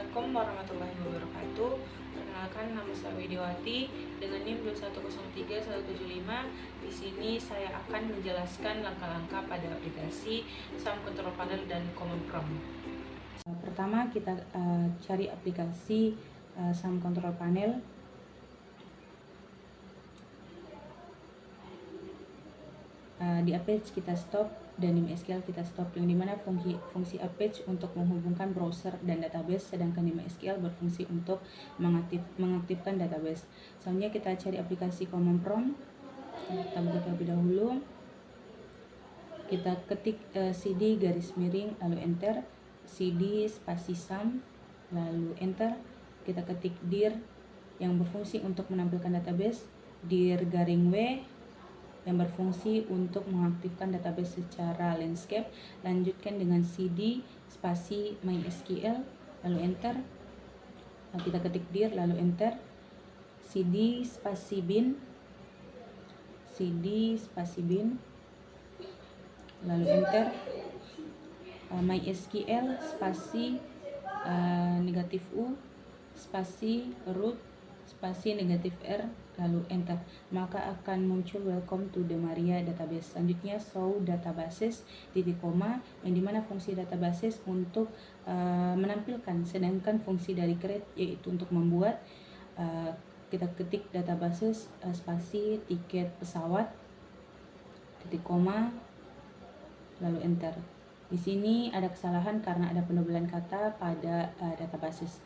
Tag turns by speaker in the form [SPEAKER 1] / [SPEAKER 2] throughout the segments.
[SPEAKER 1] Assalamualaikum warahmatullahi wabarakatuh. Perkenalkan, nama saya Widiawati dengan NIM 2103175. Di sini saya akan menjelaskan langkah-langkah pada aplikasi Sound Control Panel dan Command Prompt. Pertama kita cari aplikasi Sound Control Panel. Di Apache kita stop dan di MySQL kita stop, yang dimana fungsi Apache untuk menghubungkan browser dan database, sedangkan di MySQL berfungsi untuk mengaktifkan database. Selanjutnya kita cari aplikasi Command Prompt. Kita buka terlebih dahulu. Kita ketik cd garis miring lalu enter, cd spasi sum lalu enter. Kita ketik dir yang berfungsi untuk menampilkan database, dir garing w yang berfungsi untuk mengaktifkan database secara landscape. Lanjutkan dengan cd spasi MySQL lalu enter. Lalu kita ketik dir lalu enter, cd spasi bin, cd spasi bin lalu enter, MySQL spasi negatif u spasi root spasi negatif r lalu enter, maka akan muncul welcome to the Maria database. Selanjutnya show databases titik koma, yang dimana fungsi databases untuk menampilkan, sedangkan fungsi dari create yaitu untuk membuat. Kita ketik databases spasi tiket pesawat titik koma lalu enter. Di sini ada kesalahan karena ada pendobelan kata pada databases.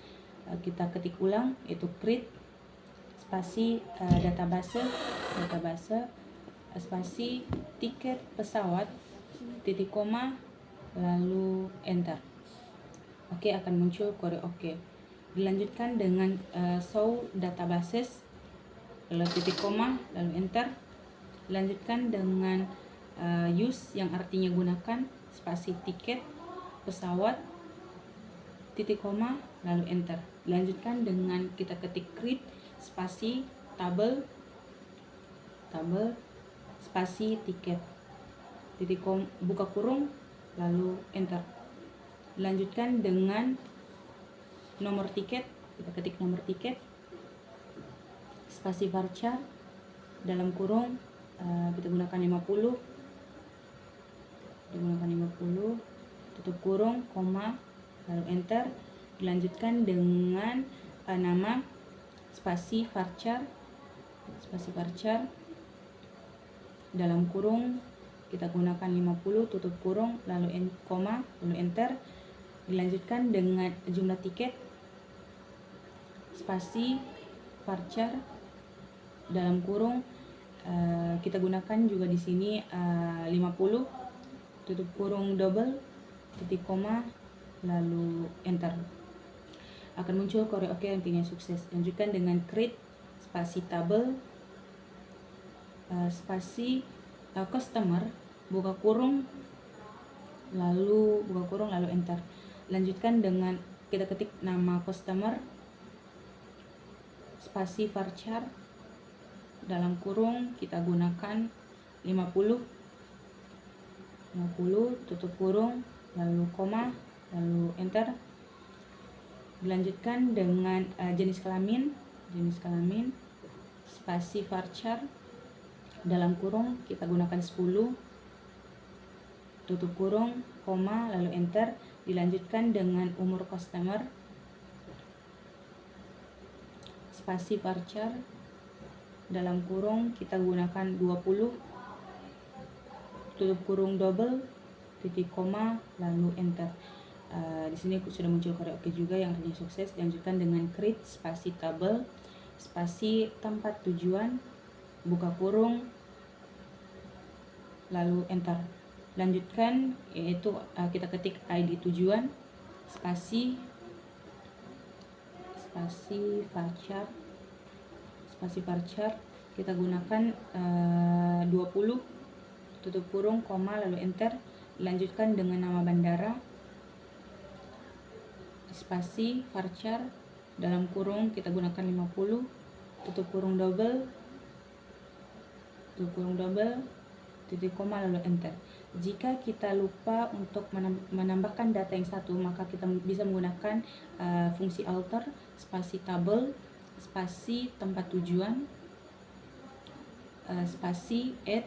[SPEAKER 1] Kita ketik ulang yaitu create spasi database spasi tiket pesawat titik koma lalu enter. Oke, akan muncul kode oke. Dilanjutkan dengan show databases lalu titik koma lalu enter. Dilanjutkan dengan use yang artinya gunakan spasi tiket pesawat titik koma lalu enter. Dilanjutkan dengan kita ketik create spasi tabel spasi tiket titik buka kurung lalu enter. Dilanjutkan dengan nomor tiket, kita ketik nomor tiket spasi varchar dalam kurung kita gunakan 50 tutup kurung koma lalu enter. Dilanjutkan dengan nama spasi varchar dalam kurung kita gunakan 50 tutup kurung lalu koma lalu enter. Dilanjutkan dengan jumlah tiket spasi varchar dalam kurung kita gunakan juga di sini 50 tutup kurung double titik koma lalu enter. Akan muncul kode oke yang artinya sukses. Lanjutkan dengan create spasi tabel spasi customer buka kurung lalu enter. Lanjutkan dengan kita ketik nama customer spasi varchar dalam kurung kita gunakan 50 tutup kurung lalu koma lalu enter. Dilanjutkan dengan jenis kelamin spasi varchar dalam kurung kita gunakan 10 tutup kurung koma lalu enter. Dilanjutkan dengan umur customer spasi varchar dalam kurung kita gunakan 20 tutup kurung double titik koma lalu enter. Di sini sudah muncul kode oke juga yang artinya sukses. Dilanjutkan dengan create spasi tabel spasi tempat tujuan buka kurung lalu enter. Lanjutkan yaitu kita ketik ID tujuan spasi varchar kita gunakan 20 tutup kurung koma lalu enter. Dilanjutkan dengan nama bandara spasi varchar dalam kurung kita gunakan 50 tutup kurung double titik koma lalu enter. Jika kita lupa untuk menambahkan data yang satu, maka kita bisa menggunakan fungsi alter, spasi tabel, spasi tempat tujuan, spasi add,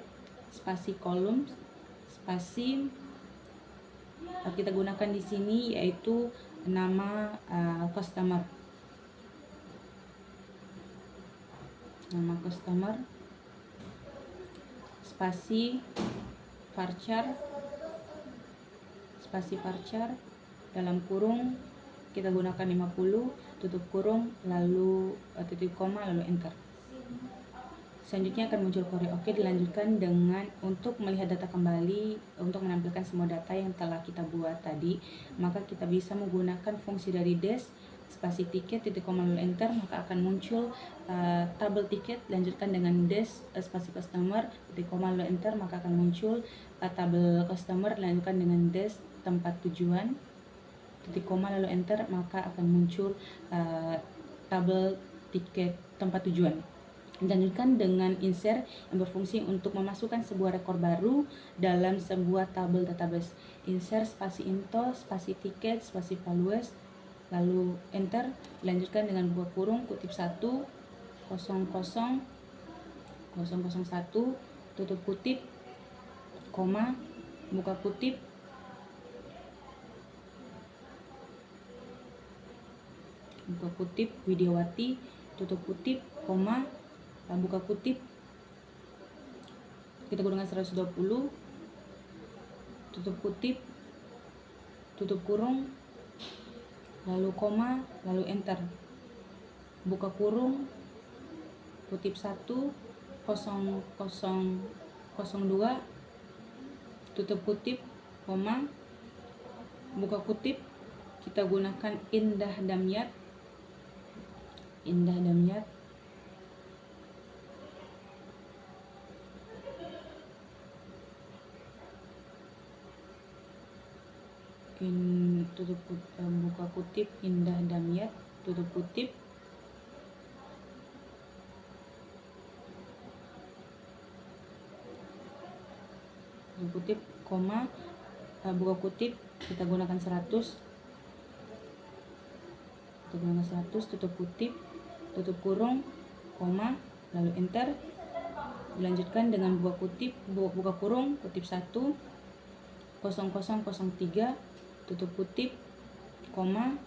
[SPEAKER 1] spasi kolom, spasi kita gunakan di sini yaitu nama customer. Nama customer, spasi varchar, spasi varchar, dalam kurung kita gunakan 50, tutup kurung, lalu titik koma, lalu enter. Selanjutnya akan muncul kode oke. Dilanjutkan dengan untuk melihat data kembali, untuk menampilkan semua data yang telah kita buat tadi, maka kita bisa menggunakan fungsi dari dash, spasi tiket, titik koma, lalu enter, maka akan muncul tabel tiket. Lanjutkan dengan dash, spasi customer, titik koma, lalu enter, maka akan muncul tabel customer. Lanjutkan dengan dash, tempat tujuan, titik koma, lalu enter, maka akan muncul tabel tiket tempat tujuan. Dilanjutkan dengan insert yang berfungsi untuk memasukkan sebuah rekor baru dalam sebuah tabel database. Insert spasi info, spasi tiket, spasi values, lalu enter. Dilanjutkan dengan buka kurung, kutip 1, 00, 001, tutup kutip, koma, buka kutip, Widiawati, tutup kutip, koma, buka kutip, kita gunakan 120, tutup kutip, tutup kurung, lalu koma, lalu enter, buka kurung, kutip 1, 0002, tutup kutip, koma, buka kutip, kita gunakan Indah Damyat, buka kutip, Indah Damyat, tutup kutip, koma, buka kutip, kita gunakan 100, tutup kutip, tutup kurung, koma, lalu enter. Dilanjutkan dengan buka kurung, kutip 1, 0003, tutup kutip, koma,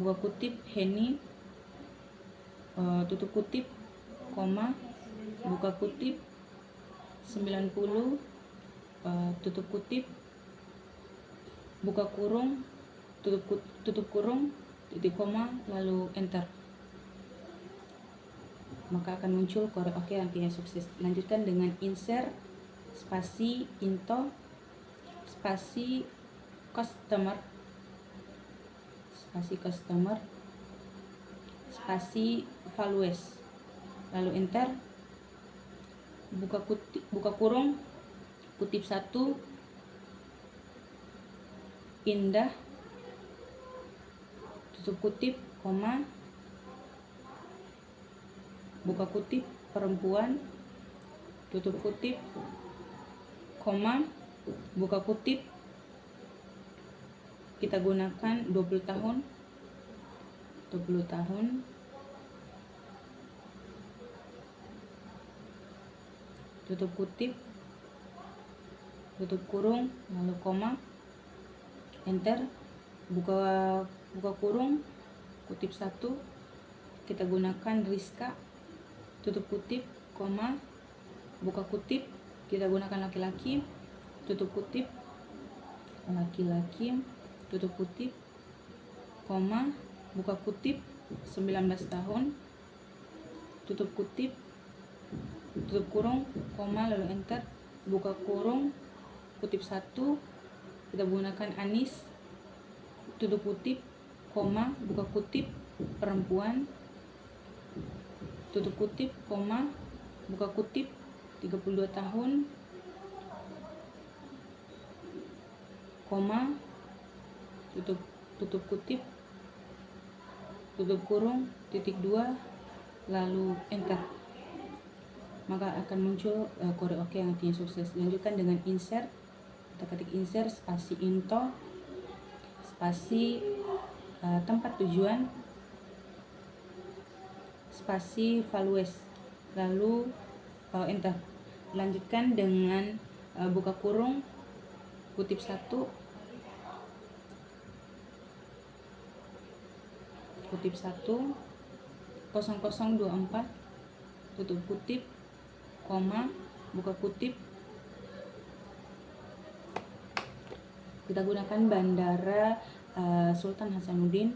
[SPEAKER 1] buka kutip, Heni, tutup kutip, koma, buka kutip, 90, tutup kutip, buka kurung, tutup kurung, titik koma, lalu enter, maka akan muncul kode oke artinya sukses. Lanjutkan dengan insert, spasi info, spasi customer, spasi values, lalu enter, buka kurung, kutip 1, Indah, tutup kutip, koma, buka kutip, perempuan, tutup kutip, koma, buka kutip, kita gunakan 20 tahun, tutup kutip, tutup kurung, lalu koma, enter, buka kurung, kutip 1, kita gunakan Rizka, tutup kutip, koma, buka kutip, kita gunakan laki-laki, tutup kutip, laki-laki, tutup kutip, koma, buka kutip, 19 tahun, tutup kutip, tutup kurung, koma, lalu enter, buka kurung, kutip 1, kita gunakan Anis, tutup kutip, koma, buka kutip, perempuan, tutup kutip, koma, buka kutip, 32 tahun, koma, tutup kutip, tutup kurung, titik 2, lalu enter, maka akan muncul kode oke yang artinya sukses. Lanjutkan dengan insert, kita ketik insert spasi info spasi tempat tujuan spasi values, lalu enter. Lanjutkan dengan buka kurung, kutip 1, kutip 1 0024, tutup kutip, koma, buka kutip. Kita gunakan Bandara Sultan Hasanuddin.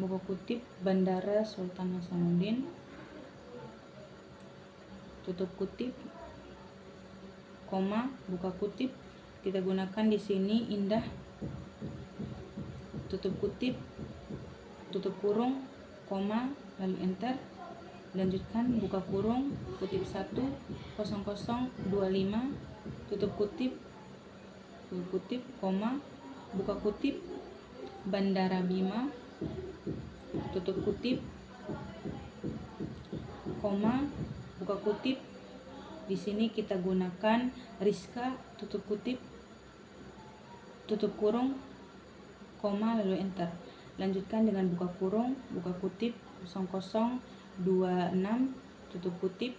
[SPEAKER 1] Buka kutip, Bandara Sultan Hasanuddin, tutup kutip, koma, buka kutip. Kita gunakan di sini Indah, tutup kutip, tutup kurung, koma, lalu enter. Lanjutkan buka kurung, kutip 1 0025, tutup kutip, koma, buka kutip, Bandara Bima, tutup kutip, koma, buka kutip. Di sini kita gunakan Rizka, tutup kutip, tutup kurung, koma, lalu enter. Lanjutkan dengan buka kurung, buka kutip 0026, tutup kutip,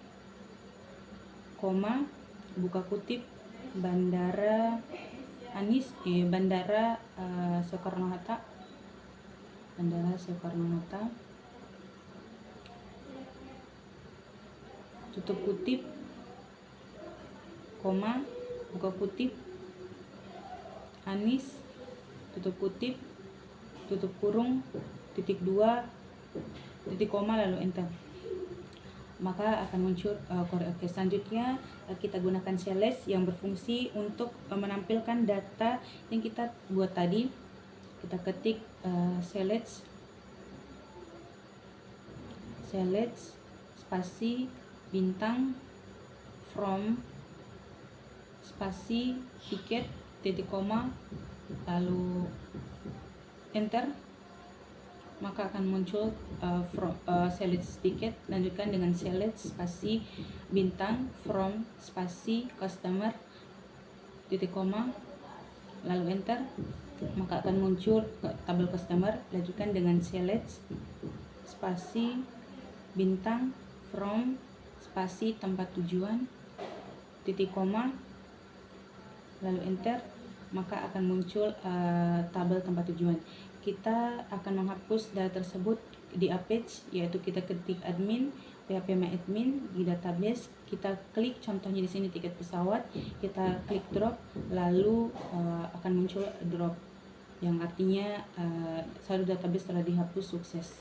[SPEAKER 1] koma, buka kutip, Bandara Bandara Soekarno-Hatta, tutup kutip, koma, buka kutip, Anis, tutup kutip, tutup kurung, titik 2, titik koma, lalu enter. Maka akan muncul Oke. Selanjutnya kita gunakan select yang berfungsi untuk menampilkan data yang kita buat tadi. Kita ketik select spasi bintang from spasi tiket titik koma, lalu enter. Maka akan muncul select tiket. Lanjutkan dengan select spasi bintang from spasi customer titik koma, lalu enter. Maka akan muncul tabel customer. Lanjutkan dengan select spasi bintang from spasi tempat tujuan titik koma, lalu enter. Maka akan muncul tabel tempat tujuan. Kita akan menghapus data tersebut di page, yaitu kita ketik admin phpMyAdmin di database. Kita klik contohnya di sini tiket pesawat, kita klik drop, lalu akan muncul drop yang artinya saldo database telah dihapus sukses.